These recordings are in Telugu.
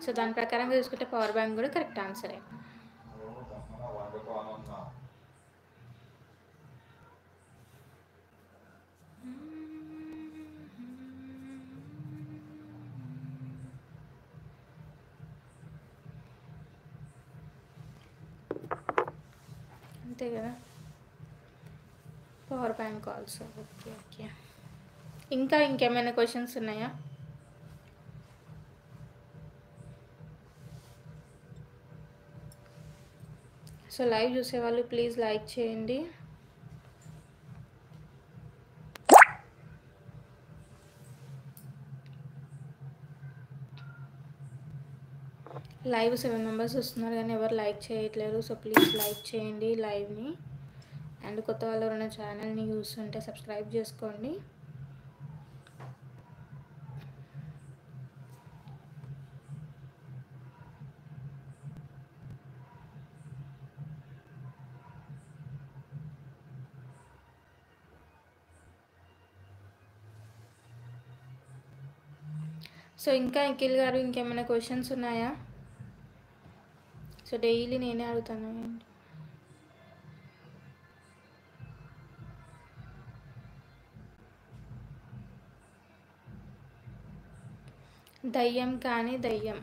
సో దాని ప్రకారంగా చూసుకుంటే పవర్ బ్యాంక్ కూడా కరెక్ట్ ఆన్సరే. అంతే కదా, power bank also. Okay okay, ఇంకా ఇంకేమైనా క్వశ్చన్స్ ఉన్నాయా? సో లైవ్ చూసేవాళ్ళు ప్లీజ్ లైక్ చేయండి. లైవ్ 7 మెంబర్స్ వస్తున్నారు కానీ ఎవరు లైక్ చేయట్లేరు. సో ప్లీజ్ లైక్ చేయండి లైవ్ని. అండ్ కొత్త వాళ్ళు ఎవరైనా ఛానల్ని చూస్తుంటే సబ్స్క్రైబ్ చేసుకోండి. సో ఇంకా నిఖిల్ గారు ఇంకేమైనా క్వశ్చన్స్ ఉన్నాయా? సో డైలీ నేనే అడుగుతాను. దయ్యం కానీ దయ్యం.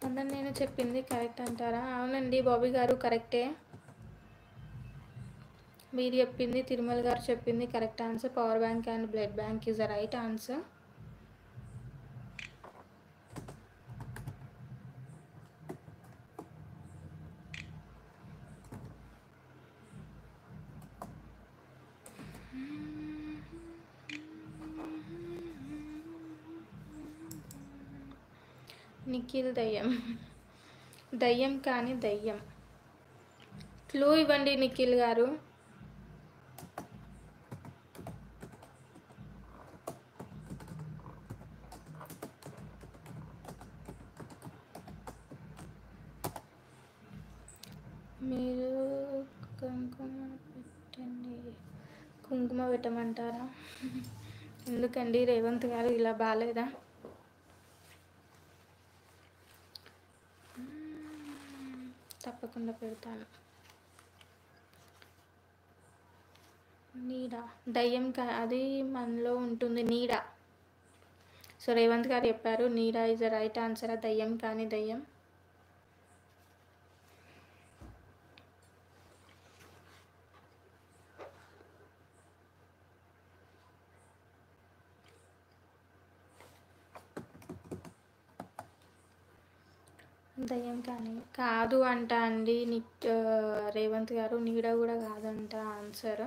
అందరు నేను చెప్పింది కరెక్ట్ అంటారా? అవునండి బాబీ గారు కరెక్టే. మీరు చెప్పింది, తిరుమల గారు చెప్పింది correct answer. Power bank and blood bank is the right answer. Nikhil దయ్యం. దయ్యం కానీ దయ్యం. క్లూ ఇవ్వండి నిఖిల్ గారు. మీరు కుంకుమ పెట్టండి. కుంకుమ పెట్టమంటారా? ఎందుకండి రేవంత్ గారు, ఇలా బాగాలేదా? తప్పకుండా పెడతాను. నీడ, దయ్యం అది మనలో ఉంటుంది నీడ. సో రేవంత్ గారు చెప్పారు నీడ ఈజ్ ద రైట్ ఆన్సర్. దయ్యం కానీ దయ్యం. దయ్యం కానీ కాదు అంట అండి రేవంత్ గారు. నీడ కూడా కాదంట ఆన్సర్.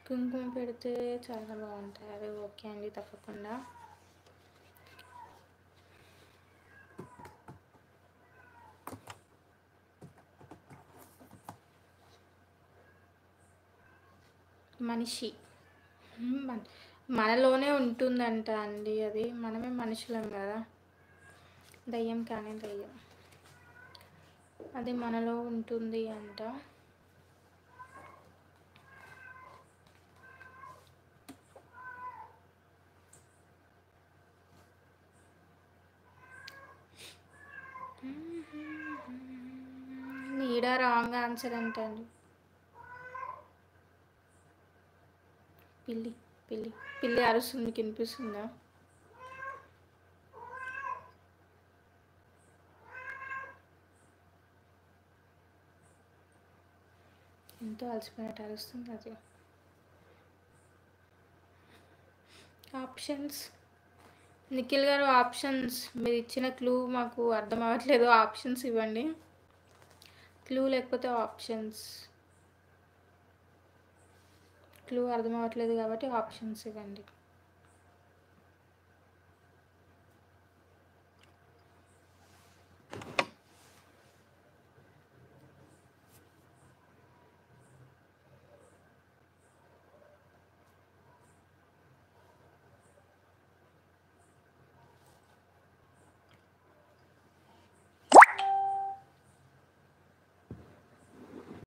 కుంకుమ పెడితే చాలా బాగుంటాయి. అది ఓకే అండి, తప్పకుండా. మనిషి మనలోనే ఉంటుందంట అండి. అది మనమే మనుషులం కదా. దయ్యం కానీ దయ్యం, అది మనలో ఉంటుంది అంట. నీడ రాంగ్ ఆన్సర్ అంటండి. పిల్లి పిల్లి పిల్లి అరుస్తుంది, వినిపిస్తుందా? ఎంతో అలసిపోయినట్టు అరుస్తుంది అది. ఆప్షన్స్ నిఖిల్ గారు, ఆప్షన్స్ మీరు ఇచ్చిన క్లూ మాకు అర్థం అవ్వట్లేదు. ఆప్షన్స్ ఇవ్వండి. క్లూ లేకపోతే ఆప్షన్స్. క్లూ అర్థం అవ్వట్లేదు కాబట్టి ఆప్షన్స్ ఇవ్వండి.